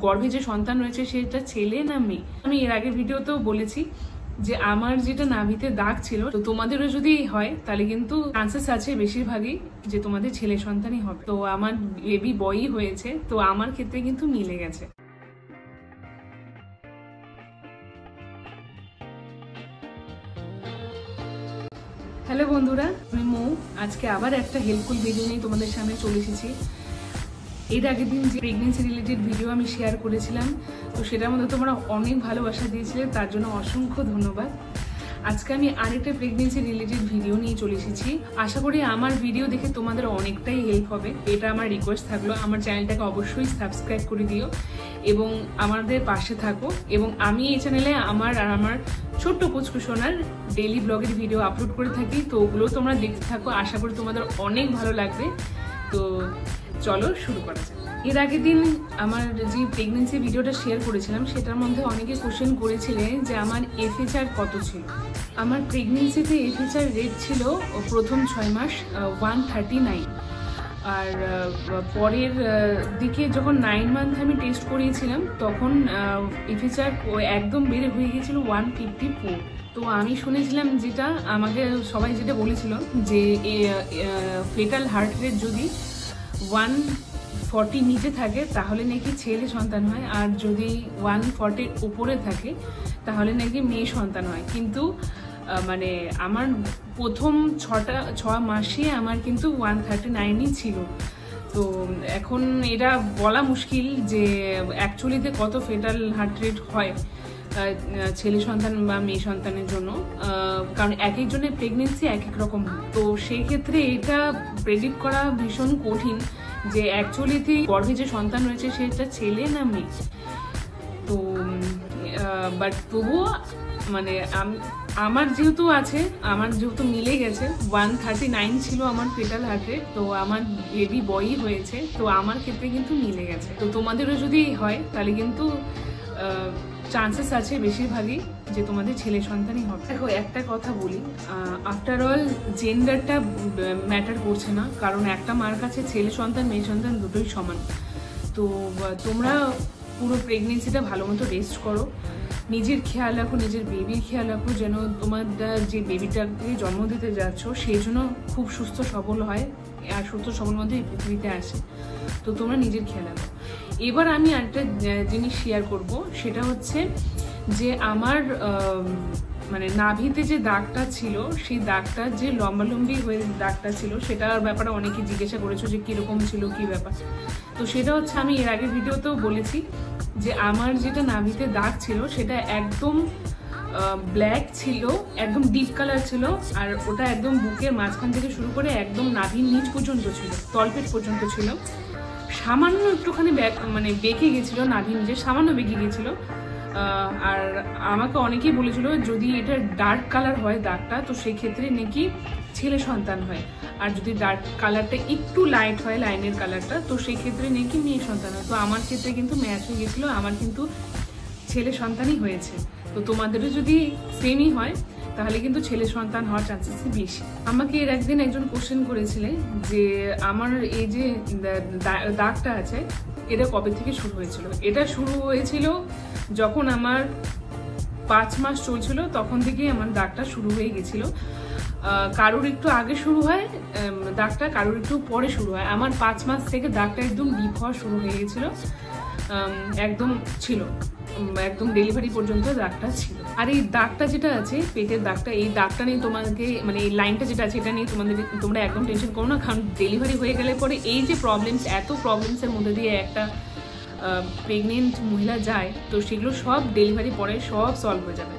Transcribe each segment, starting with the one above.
গর্ভে যে সন্তান রয়েছে সেটা ছেলে না মেয়ে। আমি এর আগের ভিডিওতেও বলেছি যে আমার যেটা নাভিতে দাগ ছিল, তো তোমাদেরও যদি হয় তাহলে কিন্তু চান্সেস আছে বেশিরভাগই যে তোমাদের ছেলে সন্তানই হবে। তো আমার বেবি বয়ই হয়েছে, তো আমার ক্ষেত্রে কিন্তু মিলে গেছে। হ্যালো বন্ধুরা, আমি মৌ। আজকে আবার একটা হেল্পফুল ভিডিও নিয়ে তোমাদের সামনে চলে এসেছি। এর আগের দিন যে প্রেগনেন্সি রিলেটেড ভিডিও আমি শেয়ার করেছিলাম, তো সেটার মধ্যে তোমরা অনেক ভালোবাসা দিয়েছিলে, তার জন্য অসংখ্য ধন্যবাদ। আজকে আমি আরেকটা প্রেগনেন্সি রিলেটেড ভিডিও নিয়ে চলে এসেছি। আশা করি আমার ভিডিও দেখে তোমাদের অনেকটাই হেল্প হবে, এটা আমার রিকোয়েস্ট থাকলো। আমার চ্যানেলটাকে অবশ্যই সাবস্ক্রাইব করে দিও এবং আমাদের পাশে থাকো। এবং আমি এই চ্যানেলে আমার ছোট্ট পুচকুসোনার ডেইলি ব্লগের ভিডিও আপলোড করে থাকি, তো ওগুলো তোমরা দেখতে থাকো। আশা করি তোমাদের অনেক ভালো লাগবে। তো চলো শুরু করা যাক। এর আগের দিন আমার যে প্রেগনেন্সি ভিডিওটা শেয়ার করেছিলাম, সেটার মধ্যে অনেকে কোশ্চেন করেছিলেন যে আমার FHR কত ছিল। আমার প্রেগনেন্সিতে FHR রেট ছিল প্রথম 6 মাস 139, আর পরের দিকে যখন 9 মান্থ আমি টেস্ট করিয়েছিলাম তখন FHR একদম বেড়ে হয়ে গিয়েছিল 154। তো আমি শুনেছিলাম, যেটা আমাকে সবাই যেটা বলেছিল যে ফেটাল হার্ট রেট যদি 140 নিচে থাকে তাহলে নাকি ছেলে সন্তান হয়, আর যদি 140 উপরে থাকে তাহলে নাকি মেয়ে সন্তান হয়। কিন্তু মানে আমার প্রথম 6 মাসে আমার কিন্তু 139ই ছিল। তো এখন এটা বলা মুশকিল যে অ্যাকচুয়ালিতে কত ফেটাল হার্ট রেট হয় ছেলে সন্তান বা মেয়ে সন্তানের জন্য, কারণ এক একজনের প্রেগনেন্সি এক এক রকম হয়। তো সেই ক্ষেত্রে এটা প্রেডিক্ট করা ভীষণ কঠিন যে অ্যাকচুয়ালিতে গর্ভে যে সন্তান রয়েছে সেটা ছেলে না মেয়ে। তো বাট তবুও মানে আমার যেহেতু মিলে গেছে, 139 ছিল আমার ফেটাল হার্ট রেট, তো আমার বেবি বয়ই হয়েছে, তো আমার ক্ষেত্রে কিন্তু মিলে গেছে। তো তোমাদেরও যদি হয় তাহলে কিন্তু চান্সেস আছে বেশিরভাগই যে তোমাদের ছেলে সন্তানই হবে। দেখো, একটা কথা বলি, আফটার অল জেন্ডারটা ম্যাটার করছে না, কারণ একটা মার কাছে ছেলে সন্তান মেয়ে সন্তান দুটোই সমান। তো তোমরা পুরো প্রেগনেন্সিটা ভালো মতো রেস্ট করো, নিজের খেয়াল রাখো, নিজের বেবির খেয়াল রাখো, যেন তোমার যে বেবিটাকে জন্ম দিতে যাচ্ছ সেই জন্য খুব সুস্থ সবল হয়, আর সুস্থ সবল মধ্যে এই পৃথিবীতে আসে। তো তোমরা নিজের খেয়াল রাখো। এবার আমি আরেকটা জিনিস শেয়ার করব, সেটা হচ্ছে যে আমার মানে নাভিতে যে দাগটা ছিল, সেই দাগটা যে লম্বালম্বি হয়ে দাগটা ছিল, সেটার ব্যাপারে অনেকে জিজ্ঞাসা করেছো যে কিরকম ছিল, কি ব্যাপার। তো সেটা হচ্ছে, আমি এর আগের ভিডিওতেও বলেছি যে আমার যেটা নাভিতে দাগ ছিল সেটা একদম ব্ল্যাক ছিল, একদম ডিপ কালার ছিল, আর ওটা একদম বুকের মাঝখান থেকে শুরু করে একদম নাভির নিচ পর্যন্ত ছিল, তলপেট পর্যন্ত ছিল। সামান্য একটুখানি মানে বেঁকে গেছিল, নাভির নিচে সামান্য বেঁকে গেছিল। আর আমাকে অনেকেই বলেছিল যদি এটা ডার্ক কালার হয় দাগটা, তো সেই ক্ষেত্রে নাকি ছেলে সন্তান হয়, আর যদি ডার্ক কালারটা একটু লাইট হয়, লাইনের কালারটা, তো সেই ক্ষেত্রে নাকি মেয়ে সন্তান হয়। তো আমার ক্ষেত্রে কিন্তু ম্যাচ হয়ে গেছিলো, আমার কিন্তু ছেলে সন্তানই হয়েছে। তো তোমাদেরও যদি সেমই হয় তাহলে কিন্তু ছেলে সন্তান হওয়ার চান্সেস বেশি। আমাকে এর একদিন একজন কোশ্চেন করেছিলেন যে আমার এই যে দাগটা আছে এটা কবে থেকে শুরু হয়েছিল। এটা শুরু হয়েছিল যখন আমার 5 মাস চলছিল, তখন থেকেই আমার দাগটা শুরু হয়ে গেছিল। কারোর একটু আগে শুরু হয় দাগটা, কারোর একটু পরে শুরু হয়। আমার 5 মাস থেকে দাগটা একদম ডিপ হওয়া শুরু হয়ে গেছিল, একদম ছিল, একদম ডেলিভারি পর্যন্ত দাগটা ছিল। আর এই দাগটা যেটা আছে, পেটের দাগটা, এই দাগটা নিয়ে তোমাকে মানে এই লাইনটা যেটা আছে এটা নিয়ে তোমরা একদম টেনশন করো না, কারণ ডেলিভারি হয়ে গেলে পরে এই যে এত প্রবলেমসের মধ্যে দিয়ে একটা প্রেগনেন্ট মহিলা যায়, তো সেগুলো সব ডেলিভারি পরে সব সলভ হয়ে যাবে।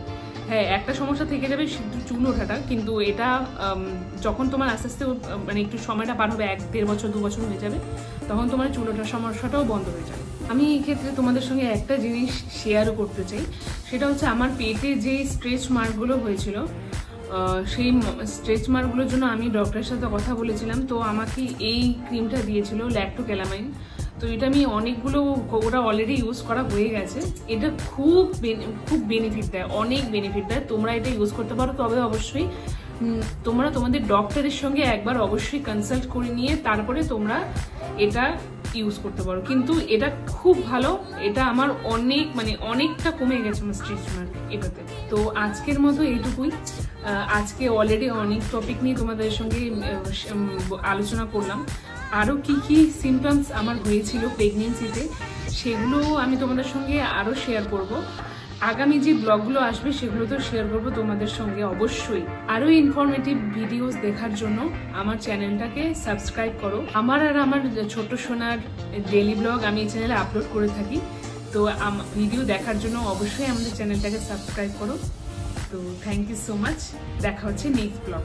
হ্যাঁ, একটা সমস্যা থেকে যাবে চুল ওঠাটা, কিন্তু এটা যখন তোমার আস্তে আস্তে মানে একটু সময়টা পার হবে, 1-1.5 বছর 2 বছর হয়ে যাবে, তখন তোমার চুল ওঠার সমস্যাটাও বন্ধ হয়ে যাবে। আমি এই ক্ষেত্রে তোমাদের সঙ্গে একটা জিনিস শেয়ারও করতে চাই, সেটা হচ্ছে আমার পেটে যে স্ট্রেচ মার্কগুলো হয়েছিল, সেই স্ট্রেচ মার্কগুলোর জন্য আমি ডক্টরের সাথে কথা বলেছিলাম। তো আমাকে এই ক্রিমটা দিয়েছিল, ল্যাক্টোক্যালামাইন। তো এটা আমি ওরা অলরেডি ইউজ করা হয়ে গেছে। এটা খুব বেনিফিট দেয়, অনেক বেনিফিট দেয়। তোমরা এটা ইউজ করতে পারো, তবে অবশ্যই তোমরা তোমাদের ডক্টরের সঙ্গে একবার অবশ্যই কনসাল্ট করে নিয়ে তারপরে তোমরা এটা ইউজ করতে পারো। কিন্তু এটা খুব ভালো, এটা আমার অনেকটা কমে গেছে আমার স্ট্রেচ মার্ক এটাতে। তো আজকের মতো এইটুকুই। আজকে অলরেডি অনেক টপিক নিয়ে তোমাদের সঙ্গে আলোচনা করলাম। আরও কি কি সিমটমস আমার হয়েছিল প্রেগনেন্সিতে সেগুলো আমি তোমাদের সঙ্গে আরও শেয়ার করব। আগামী যে ব্লগগুলো আসবে সেগুলো তো শেয়ার করবো তোমাদের সঙ্গে অবশ্যই। আরও ইনফরমেটিভ ভিডিওস দেখার জন্য আমার চ্যানেলটাকে সাবস্ক্রাইব করো। আমার আর আমার ছোট সোনার ডেইলি ব্লগ আমি এই চ্যানেলে আপলোড করে থাকি। তো ভিডিও দেখার জন্য অবশ্যই আমাদের চ্যানেলটাকে সাবস্ক্রাইব করো। তো থ্যাংক ইউ সো মাচ, দেখা হচ্ছে নেক্সট ব্লগ।